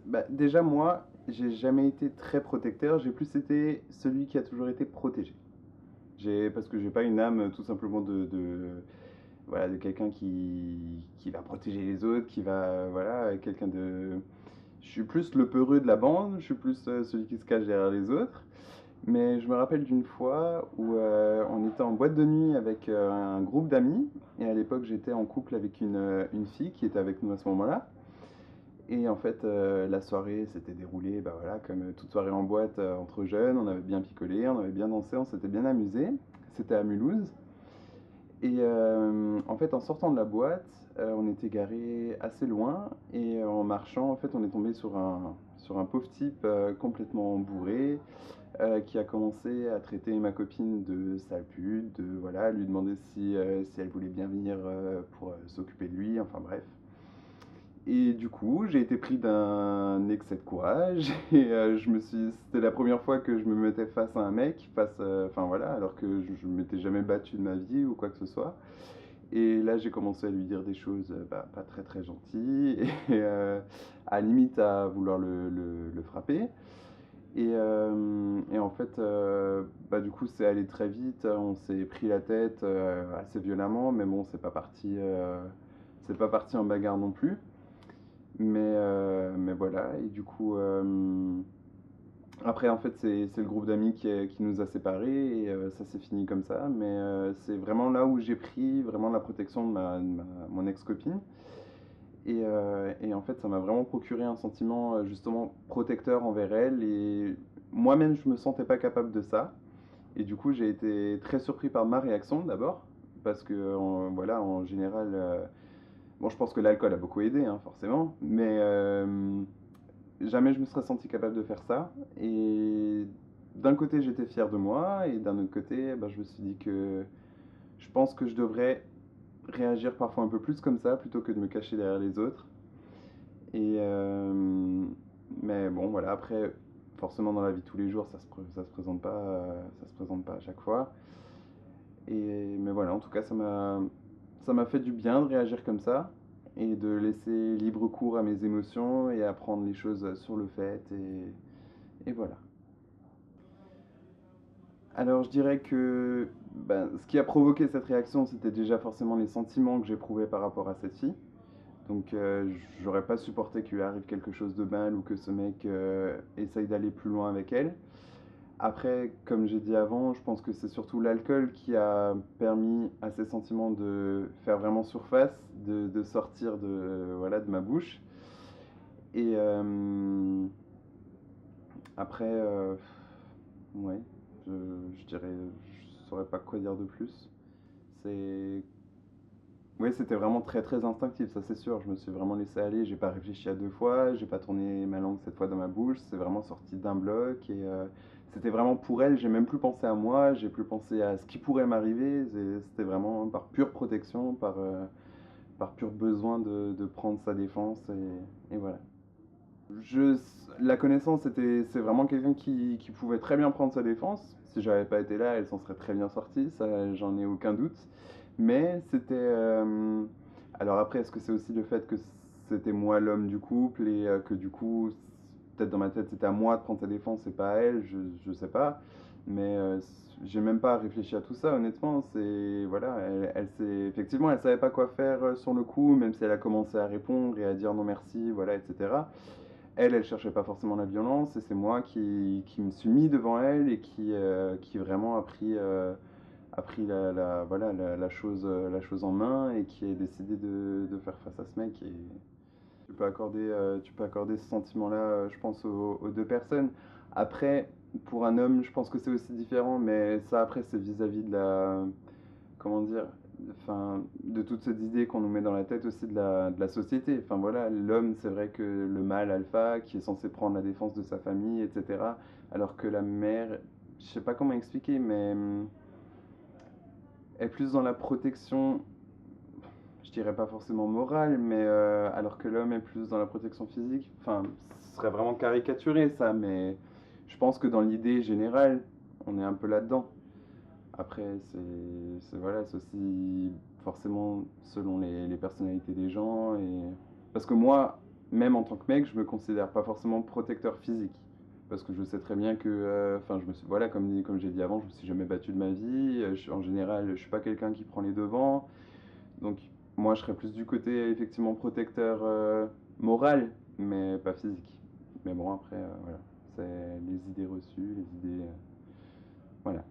Bah, déjà moi, j'ai jamais été très protecteur, j'ai plus été celui qui a toujours été protégé. Parce que j'ai pas une âme tout simplement voilà, de quelqu'un qui va protéger les autres, qui va, voilà, quelqu'un de... Je suis plus le peureux de la bande, je suis plus celui qui se cache derrière les autres. Mais je me rappelle d'une fois où on était en boîte de nuit avec un groupe d'amis, et à l'époque j'étais en couple avec une fille qui était avec nous à ce moment-là. Et en fait, la soirée s'était déroulée, bah voilà, comme toute soirée en boîte entre jeunes. On avait bien picolé, on avait bien dansé, on s'était bien amusé. C'était à Mulhouse. Et en fait, en sortant de la boîte, on était garé assez loin. Et en marchant, en fait, on est tombé sur un pauvre type complètement bourré qui a commencé à traiter ma copine de sale pute, de voilà, lui demander si elle voulait bien venir pour s'occuper de lui, enfin bref. Et du coup, j'ai été pris d'un excès de courage et c'était la première fois que je me mettais face à un mec, enfin voilà, alors que je m'étais jamais battu de ma vie ou quoi que ce soit. Et là, j'ai commencé à lui dire des choses bah, pas très très gentilles et à limite à vouloir le frapper. Et en fait, bah, du coup, c'est allé très vite. On s'est pris la tête assez violemment, mais bon, c'est pas parti en bagarre non plus. Mais voilà, et du coup, après, en fait, c'est le groupe d'amis qui nous a séparés, et ça s'est fini comme ça. Mais c'est vraiment là où j'ai pris vraiment la protection de mon ex-copine. Et en fait, ça m'a vraiment procuré un sentiment justement protecteur envers elle. Et moi-même, je me sentais pas capable de ça. Et du coup, j'ai été très surpris par ma réaction d'abord, parce que voilà, en général, bon, je pense que l'alcool a beaucoup aidé, hein, forcément, mais jamais je me serais senti capable de faire ça. Et d'un côté, j'étais fier de moi, et d'un autre côté, bah, je me suis dit que je pense que je devrais réagir parfois un peu plus comme ça, plutôt que de me cacher derrière les autres. Et mais bon, voilà, après, forcément, dans la vie de tous les jours, ça se présente pas à chaque fois. Mais voilà, en tout cas, ça m'a fait du bien de réagir comme ça et de laisser libre cours à mes émotions et à prendre les choses sur le fait. Et voilà. Alors, je dirais que ben, ce qui a provoqué cette réaction, c'était déjà forcément les sentiments que j'éprouvais par rapport à cette fille. Donc, j'aurais pas supporté qu'il lui arrive quelque chose de mal ou que ce mec essaye d'aller plus loin avec elle. Après, comme j'ai dit avant, je pense que c'est surtout l'alcool qui a permis à ces sentiments de faire vraiment surface, de sortir voilà, de ma bouche. Et après, ouais, je, je dirais, je saurais pas quoi dire de plus. C'est, oui, c'était vraiment très très instinctif, ça c'est sûr. Je me suis vraiment laissé aller, j'ai pas réfléchi à deux fois, j'ai pas tourné ma langue cette fois dans ma bouche, c'est vraiment sorti d'un bloc et c'était vraiment pour elle, j'ai même plus pensé à moi, j'ai plus pensé à ce qui pourrait m'arriver, c'était vraiment par pure protection, par pur besoin de prendre sa défense et voilà. Je, la connaissance, c'est vraiment quelqu'un qui pouvait très bien prendre sa défense. Si j'avais pas été là, elle s'en serait très bien sortie, ça j'en ai aucun doute. Mais c'était. Alors après, est-ce que c'est aussi le fait que c'était moi l'homme du couple et que du coup, peut-être dans ma tête, c'était à moi de prendre sa défense et pas à elle, je sais pas. Mais j'ai même pas réfléchi à tout ça, honnêtement. C'est. Voilà, effectivement, elle savait pas quoi faire sur le coup, même si elle a commencé à répondre et à dire non merci, voilà, etc. Elle cherchait pas forcément la violence, et c'est moi qui me suis mis devant elle et qui vraiment a pris voilà, la chose en main et qui a décidé de faire face à ce mec. Et tu peux accorder ce sentiment-là, je pense, aux deux personnes. Après, pour un homme, je pense que c'est aussi différent, mais ça, après, c'est vis-à-vis de comment dire, enfin, de toute cette idée qu'on nous met dans la tête aussi de la société. Enfin voilà, l'homme, c'est vrai que le mâle alpha qui est censé prendre la défense de sa famille, etc. Alors que la mère, je sais pas comment expliquer, mais est plus dans la protection, je dirais pas forcément morale, mais alors que l'homme est plus dans la protection physique. Enfin, ce serait vraiment caricaturé ça, mais je pense que dans l'idée générale, on est un peu là-dedans. Après, voilà, c'est aussi forcément selon les personnalités des gens. Parce que moi, même en tant que mec, je me considère pas forcément protecteur physique. Parce que je sais très bien que, enfin, je me suis, voilà, comme j'ai dit avant, je me suis jamais battu de ma vie. En général, je suis pas quelqu'un qui prend les devants. Donc, moi, je serais plus du côté, effectivement, protecteur moral, mais pas physique. Mais bon, après, voilà, c'est les idées reçues, les idées, voilà.